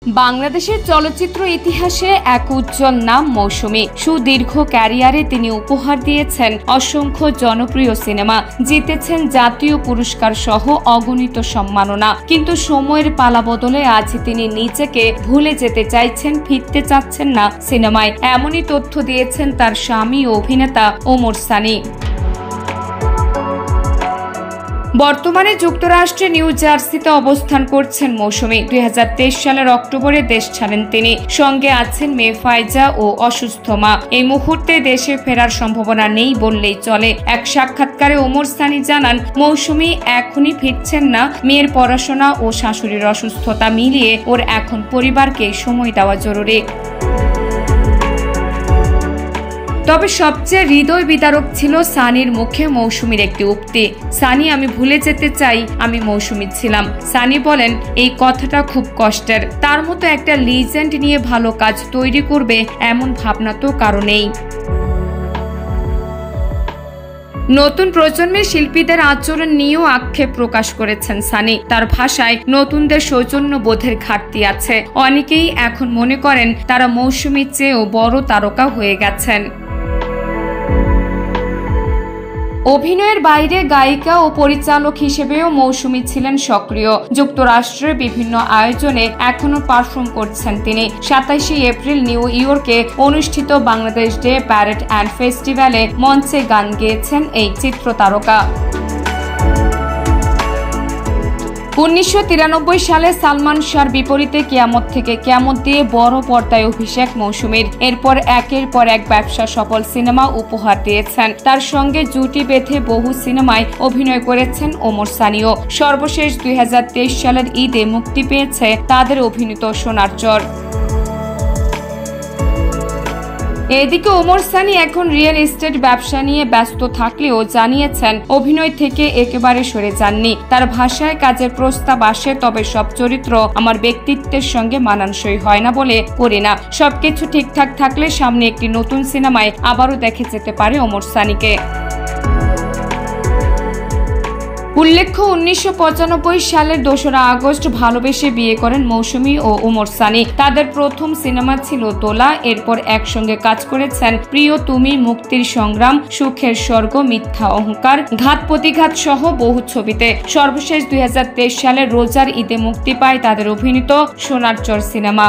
বাংলাদেশের চলচ্চিত্র ইতিহাসে এক উজ্জ্বল নাম মৌসুমী। সুদীর্ঘ ক্যারিয়ারে তিনি উপহার দিয়েছেন অসংখ্য জনপ্রিয় সিনেমা, জিতেছেন জাতীয় পুরস্কার সহ অগণিত সম্মাননা। কিন্তু সময়ের পালাবদলে আজ তিনি নিজেকে ভুলে যেতে চাইছেন, ফিরতে চাচ্ছেন না সিনেমায়। এমনই তথ্য দিয়েছেন তার স্বামী অভিনেতা ওমর সানি। বর্তমানে যুক্তরাষ্ট্রের নিউ জার্সিতে অবস্থান করছেন মৌসুমী। 2023 সালের অক্টোবরে দেশ ছাড়েন তিনি। সঙ্গে আছেন মেয়ে ফাইজা ও অসুস্থ মা। এই মুহূর্তে দেশে ফেরার সম্ভাবনা নেই বললেই চলে। এক সাক্ষাৎকারে ওমর সানি জানান, মৌসুমী এখনই ফিরছেন না। মেয়ের পড়াশোনা ও শাশুড়ির অসুস্থতা মিলিয়ে ওর এখন পরিবারকে সময় দেওয়া জরুরি। তবে সবচেয়ে হৃদয় বিদারক ছিল সানির মুখে মৌসুমীর একটি উক্তি, সানি আমি ভুলে যেতে চাই আমি মৌসুমী ছিলাম। সানি বলেন, এই কথাটা খুব কষ্টের। তার মতো একটা লিজেন্ড নিয়ে ভালো কাজ তৈরি করবে এমন ভাবনা তো কারো নেই। নতুন প্রজন্মের শিল্পীদের আচরণ নিয়েও আক্ষেপ প্রকাশ করেছেন সানি। তার ভাষায় নতুনদের সৌজন্য বোধের ঘাটতি আছে। অনেকেই এখন মনে করেন তারা মৌসুমীর চেয়েও বড় তারকা হয়ে গেছেন। অভিনয়ের বাইরে গায়িকা ও পরিচালক হিসেবেও মৌসুমী ছিলেন সক্রিয়। যুক্তরাষ্ট্রের বিভিন্ন আয়োজনে এখনো পারফর্ম করছেন তিনি। 27 এপ্রিল নিউ ইয়র্কে অনুষ্ঠিত বাংলাদেশ ডে প্যারেড অ্যান্ড ফেস্টিভ্যালে মঞ্চে গান গেয়েছেন এই চিত্রতারকা। 1993 সালে সালমান শাহর বিপরীতে কিয়ামত থেকে কিয়ামত দিয়ে বড় পর্দায় অভিষেক মৌসুমীর। এরপর একের পর এক ব্যবসা সফল সিনেমা উপহার দিয়েছেন। তার সঙ্গে জুটি বেঁধে বহু সিনেমায় অভিনয় করেছেন ওমর সানিও। সর্বশেষ 2023 সালের ঈদে মুক্তি পেয়েছে তাদের অভিনীত সোনার চর। এদিকে ওমর সানি এখন রিয়েল এস্টেট ব্যবসা নিয়ে ব্যস্ত থাকলেও জানিয়েছেন অভিনয় থেকে একেবারে সরে যাননি। তার ভাষায় কাজের প্রস্তাব আসে, তবে সব চরিত্র আমার ব্যক্তিত্বের সঙ্গে মানানসই হয় না বলে করি না। সবকিছু ঠিকঠাক থাকলে সামনে একটি নতুন সিনেমায় আবারও দেখে যেতে পারে ওমর সানিকে। উল্লেখ্য, 1995 সালের 2রা আগস্ট ভালোবেসে বিয়ে করেন মৌসুমী ও ওমর সানি। তাদের প্রথম সিনেমা ছিল দোলা। এরপর একসঙ্গে কাজ করেছেন প্রিয় তুমি, মুক্তির সংগ্রাম, সুখের স্বর্গ, মিথ্যা অহংকার, ঘাত প্রতিঘাত সহ বহু ছবিতে। সর্বশেষ 2023 সালের রোজার ঈদে মুক্তি পায় তাদের অভিনীত সোনার চর সিনেমা।